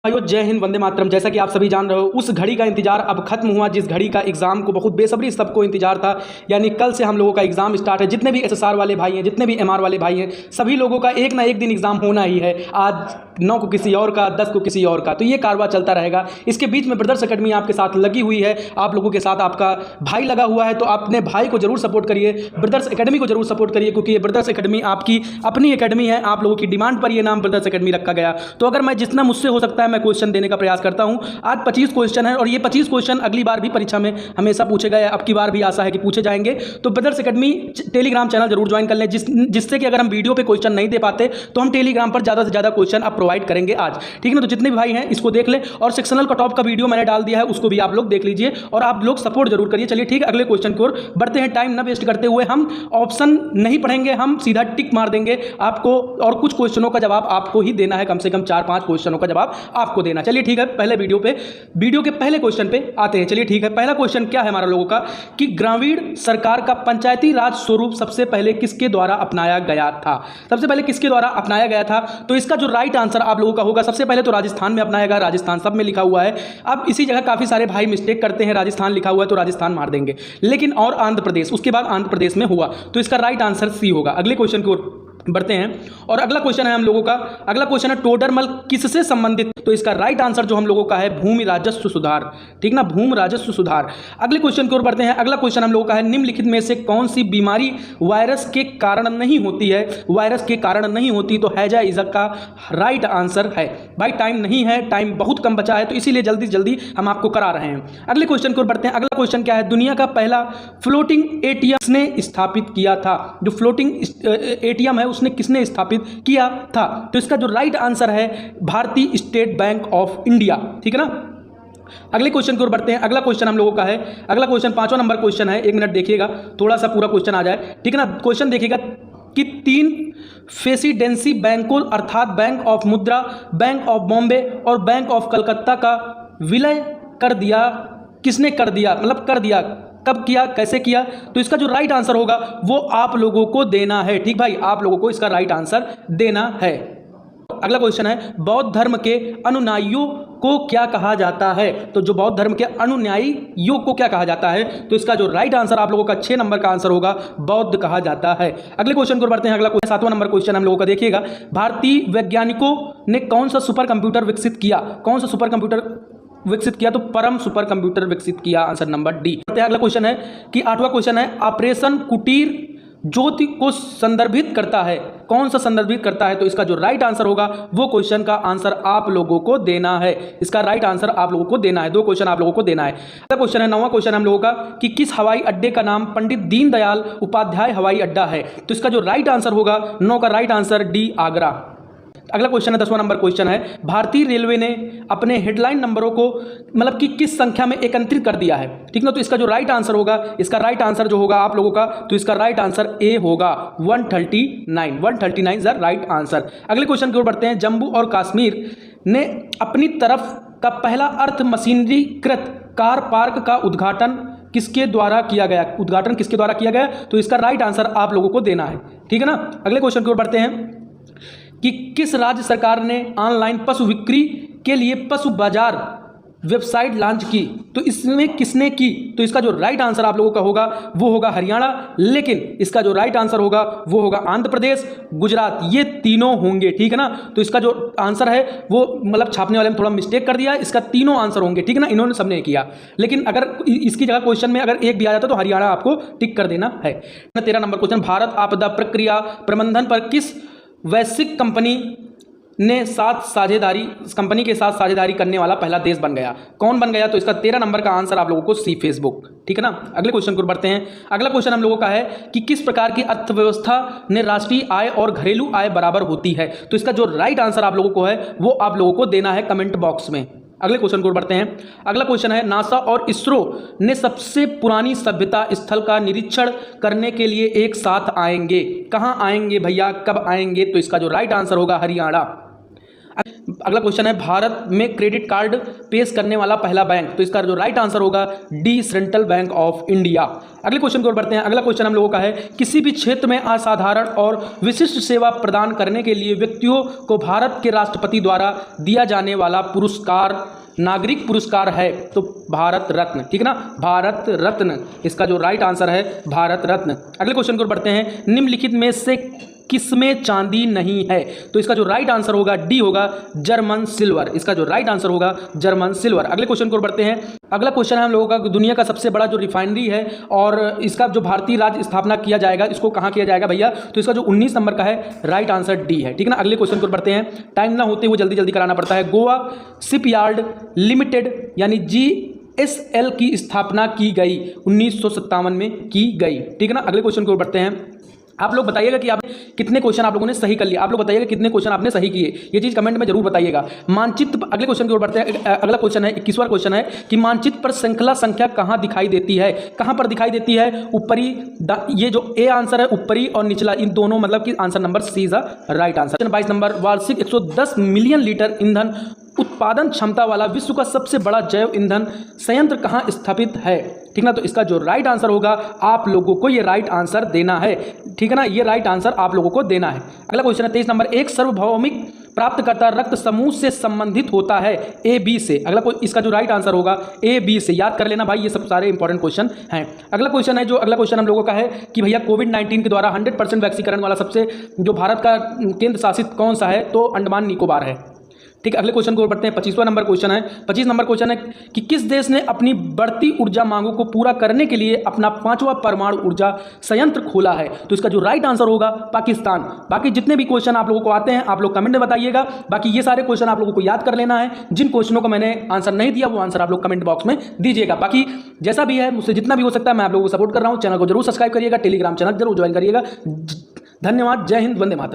भाइयों, जय हिंद, वंदे मातरम। जैसा कि आप सभी जान रहे हो, उस घड़ी का इंतजार अब खत्म हुआ जिस घड़ी का एग्जाम को बहुत बेसब्री सबको इंतजार था। यानी कल से हम लोगों का एग्जाम स्टार्ट है। जितने भी एसएसआर वाले भाई हैं, जितने भी एमआर वाले भाई हैं, सभी लोगों का एक ना एक दिन एग्जाम होना ही है। आज 9 को किसी और का, 10 को किसी और का, तो ये कारवा चलता रहेगा। इसके बीच में ब्रदर्स एकेडमी आपके साथ लगी हुई है, आप लोगों के साथ आपका भाई लगा हुआ है। तो अपने भाई को जरूर सपोर्ट करिए, ब्रदर्स एकेडमी को जरूर सपोर्ट करिए, क्योंकि ये ब्रदर्स एकेडमी आपकी अपनी एकेडमी है। आप लोगों की डिमांड पर ये नाम ब्रदर्स एकेडमी रखा गया। तो अगर मैं जितना मुझसे हो सकता है मैं क्वेश्चन देने का प्रयास करता हूं। आज 25 क्वेश्चन है और ये 25 क्वेश्चन अगली बार भी परीक्षा में हमेशा पूछे गए, अब की बार भी आशा है कि पूछे जाएंगे। तो ब्रदर्स एकेडमी टेलीग्राम चैनल जरूर ज्वाइन कर लें, जिससे कि अगर हम वीडियो पे क्वेश्चन नहीं दे पाते तो हम टेलीग्राम पर ज़्यादा से ज़्यादा क्वेश्चन आप प्रोवाइड करेंगे आज, ठीक है ना। तो जितने भी भाई हैं इसको देख लें, और सेक्शनल कट ऑफ का वीडियो मैंने डाल दिया है, उसको भी आप लोग देख लीजिए और आप लोग सपोर्ट जरूर करिए। चलिए ठीक है, अगले क्वेश्चन की ओर बढ़ते हैं। टाइम ना वेस्ट करते हुए हम ऑप्शन नहीं पढ़ेंगे, हम सीधा टिक मार देंगे आपको, और कुछ क्वेश्चनों का जवाब आपको ही देना है। कम से कम 4-5 क्वेश्चनों का जवाब आपको देना। चलिए ठीक है, पहले वीडियो के पहले क्वेश्चन पे आते हैं। चलिए ठीक है, पहला क्वेश्चन क्या है हमारा लोगों का कि ग्रामीण सरकार का पंचायती राज स्वरूप सबसे पहले किसके द्वारा अपनाया गया था। सबसे पहले किसके द्वारा अपनाया गया था, तो इसका जो राइट आंसर आप लोगों का होगा, सबसे पहले तो राजस्थान में अपनाया गया। राजस्थान सब में लिखा हुआ है। अब इसी जगह काफी सारे भाई मिस्टेक करते हैं, राजस्थान लिखा हुआ है तो राजस्थान मार देंगे, लेकिन और आंध्र प्रदेश, उसके बाद आंध्र प्रदेश में हुआ, तो इसका राइट आंसर सी होगा। अगले क्वेश्चन की ओर बढ़ते हैं और अगला क्वेश्चन है हम लोगों का, अगला क्वेश्चन है टोडरमल किससे संबंधित, तो इसका राइट आंसर जो हम लोगों का है भूमि राजस्व सुधार, ठीक ना, भूमि राजस्व सुधार। अगले क्वेश्चन की ओर बढ़ते हैं। अगला क्वेश्चन हम लोगों का है निम्नलिखित में से कौन सी बीमारी वायरस के कारण नहीं होती है, वायरस के कारण नहीं होती, तो हैजा इज़क का राइट आंसर है। भाई टाइम नहीं है, टाइम बहुत कम बचा है, तो इसीलिए जल्दी जल्दी हम आपको करा रहे हैं। अगले क्वेश्चन की ओर बढ़ते हैं। अगला क्वेश्चन क्या है, दुनिया का पहला फ्लोटिंग एटीएम ने स्थापित किया था। जो फ्लोटिंग एटीएम है उसने किसने स्थापित किया था, तो इसका जो राइट आंसर है भारतीय स्टेट बैंक ऑफ इंडिया, ठीक है ना। अगले क्वेश्चन की ओर बढ़ते हैं। अगला क्वेश्चन हम लोगों का है, अगला क्वेश्चन 5वां नंबर क्वेश्चन है। 1 मिनट देखिएगा, थोड़ा सा पूरा क्वेश्चन आ जाए, ठीक है ना। क्वेश्चन देखिएगा कि 3 प्रेसिडेंसी बैंकों अर्थात बैंक ऑफ मुद्रा, बैंक ऑफ बॉम्बे और बैंक ऑफ कलकत्ता का विलय कर दिया, किसने कर दिया, मतलब कर दिया, कब किया, कैसे किया, तो इसका जो राइट आंसर होगा वो आप लोगों को देना है, ठीक भाई, आप लोगों को इसका राइट आंसर देना है। अगला क्वेश्चन है बौद्ध धर्म के अनुयायियों को क्या कहा जाता है, तो जो बौद्ध धर्म के अनुयायियों को क्या कहा जाता है, तो इसका जो राइट आंसर आप लोगों का 6 नंबर का आंसर होगा बौद्ध कहा जाता है। अगले क्वेश्चन को बढ़ते हैं। अगला क्वेश्चन 7वां नंबर क्वेश्चन हम लोगों का देखिएगा, भारतीय वैज्ञानिकों ने कौन सा सुपर कंप्यूटर विकसित किया, कौन सा सुपर कंप्यूटर विकसित किया, तो परम सुपर कंप्यूटर विकसित किया, आंसर नंबर डी। अगला क्वेश्चन है कि 8वां क्वेश्चन है ऑपरेशन कुटीर ज्योति को संदर्भित करता है, कौन सा संदर्भित करता है, तो इसका जो राइट आंसर होगा वो क्वेश्चन का आंसर आप लोगों को देना है। इसका राइट आंसर आप लोगों को देना है, 2 क्वेश्चन आप लोगों को देना है। अगला क्वेश्चन है 9वां क्वेश्चन हम लोगों का कि किस हवाई अड्डे का नाम पंडित दीनदयाल उपाध्याय हवाई अड्डा है, तो इसका जो राइट आंसर होगा 9 का राइट आंसर डी, आगरा। अगला क्वेश्चन है 10वां नंबर क्वेश्चन है, भारतीय रेलवे ने अपने हेडलाइन नंबरों को मतलब कि किस संख्या में एकत्रित कर दिया है, ठीक ना, तो इसका जो राइट आंसर होगा, इसका राइट आंसर जो होगा आप लोगों का, तो इसका राइट आंसर ए होगा 139 इज द राइट आंसर। अगले क्वेश्चन की ओर बढ़ते हैं। जम्मू और कश्मीर ने अपनी तरफ का पहला अर्थ मशीनरीकृत कार पार्क का उद्घाटन किसके द्वारा किया गया, उद्घाटन किसके द्वारा किया गया, तो इसका राइट आंसर आप लोगों को देना है, ठीक है ना। अगले क्वेश्चन की ओर बढ़ते हैं कि किस राज्य सरकार ने ऑनलाइन पशु बिक्री के लिए पशु बाजार वेबसाइट लॉन्च की, तो इसमें किसने की, तो इसका जो राइट आंसर आप लोगों का होगा वो होगा हरियाणा, लेकिन इसका जो राइट आंसर होगा वो होगा आंध्र प्रदेश, गुजरात, ये तीनों होंगे, ठीक है ना। तो इसका जो आंसर है वो मतलब छापने वाले में थोड़ा मिस्टेक कर दिया है, इसका तीनों आंसर होंगे, ठीक है ना, इन्होंने सबने किया। लेकिन अगर इसकी जगह क्वेश्चन में अगर एक भी आ जाता तो हरियाणा आपको टिक कर देना है। 13 नंबर क्वेश्चन, भारत आपदा प्रक्रिया प्रबंधन पर किस वैश्विक कंपनी ने कंपनी के साथ साझेदारी करने वाला पहला देश बन गया, कौन बन गया, तो इसका 13 नंबर का आंसर आप लोगों को सी, फेसबुक, ठीक है ना। अगले क्वेश्चन को बढ़ते हैं। अगला क्वेश्चन हम लोगों का है कि किस प्रकार की अर्थव्यवस्था ने राष्ट्रीय आय और घरेलू आय बराबर होती है, तो इसका जो राइट आंसर आप लोगों को है वो आप लोगों को देना है कमेंट बॉक्स में। अगले क्वेश्चन को बढ़ते हैं। अगला क्वेश्चन है नासा और इसरो ने सबसे पुरानी सभ्यता स्थल का निरीक्षण करने के लिए एक साथ आएंगे, कहां आएंगे भैया, कब आएंगे, तो इसका जो राइट आंसर होगा हरियाणा। अगला क्वेश्चन है, भारत में क्रेडिट कार्ड पेश करने वाला पहला बैंक। तो इसका जो राइट आंसर होगा D, central bank of India. अगले क्वेश्चन की ओर बढ़ते हैं। अगला क्वेश्चन हम लोगों का है, किसी भी क्षेत्र में असाधारण और विशिष्ट सेवा प्रदान करने के लिए व्यक्तियों को भारत के राष्ट्रपति द्वारा दिया जाने वाला पुरस्कार नागरिक पुरस्कार है। तो भारत रत्न, ठीक है ना, भारत रत्न इसका जो राइट आंसर है भारत रत्न। अगले क्वेश्चन की ओर बढ़ते हैं, निम्नलिखित में से किसमें चांदी नहीं है। तो इसका जो राइट आंसर होगा डी होगा, जर्मन सिल्वर। इसका जो राइट आंसर होगा जर्मन सिल्वर। अगले क्वेश्चन की ओर बढ़ते हैं। अगला क्वेश्चन है हम लोगों का, दुनिया का सबसे बड़ा जो रिफाइनरी है और इसका जो भारतीय राज्य स्थापना किया जाएगा, इसको कहाँ किया जाएगा भैया। तो इसका जो 19 नंबर का है राइट आंसर डी है, ठीक है ना। अगले क्वेश्चन की ओर बढ़ते हैं, टाइम ना होते हुए जल्दी जल्दी कराना पड़ता है। गोवा शिपयार्ड लिमिटेड यानी GSL की स्थापना की गई 1957 में की गई, ठीक है ना। अगले क्वेश्चन की ओर बढ़ते हैं। आप लोग बताइएगा कि आपने कितने क्वेश्चन आप लोगों ने सही कर लिया। आप लोग बताइएगा कितने क्वेश्चन आपने सही किए, ये चीज़ कमेंट में जरूर बताइएगा। मानचित्र, अगले क्वेश्चन की ओर बढ़ते हैं। अगला क्वेश्चन है 21वां क्वेश्चन है कि मानचित्र पर श्रृंखला संख्या कहाँ दिखाई देती है। कहाँ पर दिखाई देती है, ऊपरी, ये जो ए आंसर है ऊपरी और निचला, इन दोनों मतलब कि answer number C is right answer. 22 number, वार्षिक 110 मिलियन लीटर ईंधन उत्पादन क्षमता वाला विश्व का सबसे बड़ा जैव ईंधन संयंत्र कहाँ स्थापित है, ठीक ना। तो इसका जो राइट आंसर होगा, आप लोगों को ये राइट आंसर देना है, ठीक है ना, ये राइट आंसर आप लोगों को देना है। अगला क्वेश्चन है 23 नंबर, एक सार्वभौमिक प्राप्तकर्ता रक्त समूह से संबंधित होता है ए बी से। इसका जो राइट आंसर होगा ए बी से। याद कर लेना भाई, ये सब सारे इंपॉर्टेंट क्वेश्चन हैं। अगला क्वेश्चन है, जो अगला क्वेश्चन हम लोगों का है कि भैया कोविड-19 के द्वारा 100% वैक्सीकरण वाला सबसे जो भारत का केंद्र शासित कौन सा है, तो अंडमान निकोबार है, ठीक है। अगले क्वेश्चन को बढ़ते हैं। 25वां नंबर क्वेश्चन है। 25 नंबर क्वेश्चन है कि किस देश ने अपनी बढ़ती ऊर्जा मांगों को पूरा करने के लिए अपना 5वां परमाणु ऊर्जा संयंत्र खोला है। तो इसका जो राइट आंसर होगा पाकिस्तान। बाकी जितने भी क्वेश्चन आप लोगों को आते हैं आप लोग कमेंट में बताइएगा। बाकी ये सारे क्वेश्चन आप लोगों को याद कर लेना है। जिन क्वेश्चनों को मैंने आंसर नहीं दिया वो आंसर आप लोग कमेंट बॉक्स में दीजिएगा। बाकी जैसा भी है, मुझसे जितना भी हो सकता है मैं आप लोगों को सपोर्ट कर रहा हूँ। चैनल को जरूर सब्सक्राइब करिएगा, टेलीग्राम चैनल जरूर ज्वाइन करिएगा। धन्यवाद, जय हिंद, वंदे मातरम।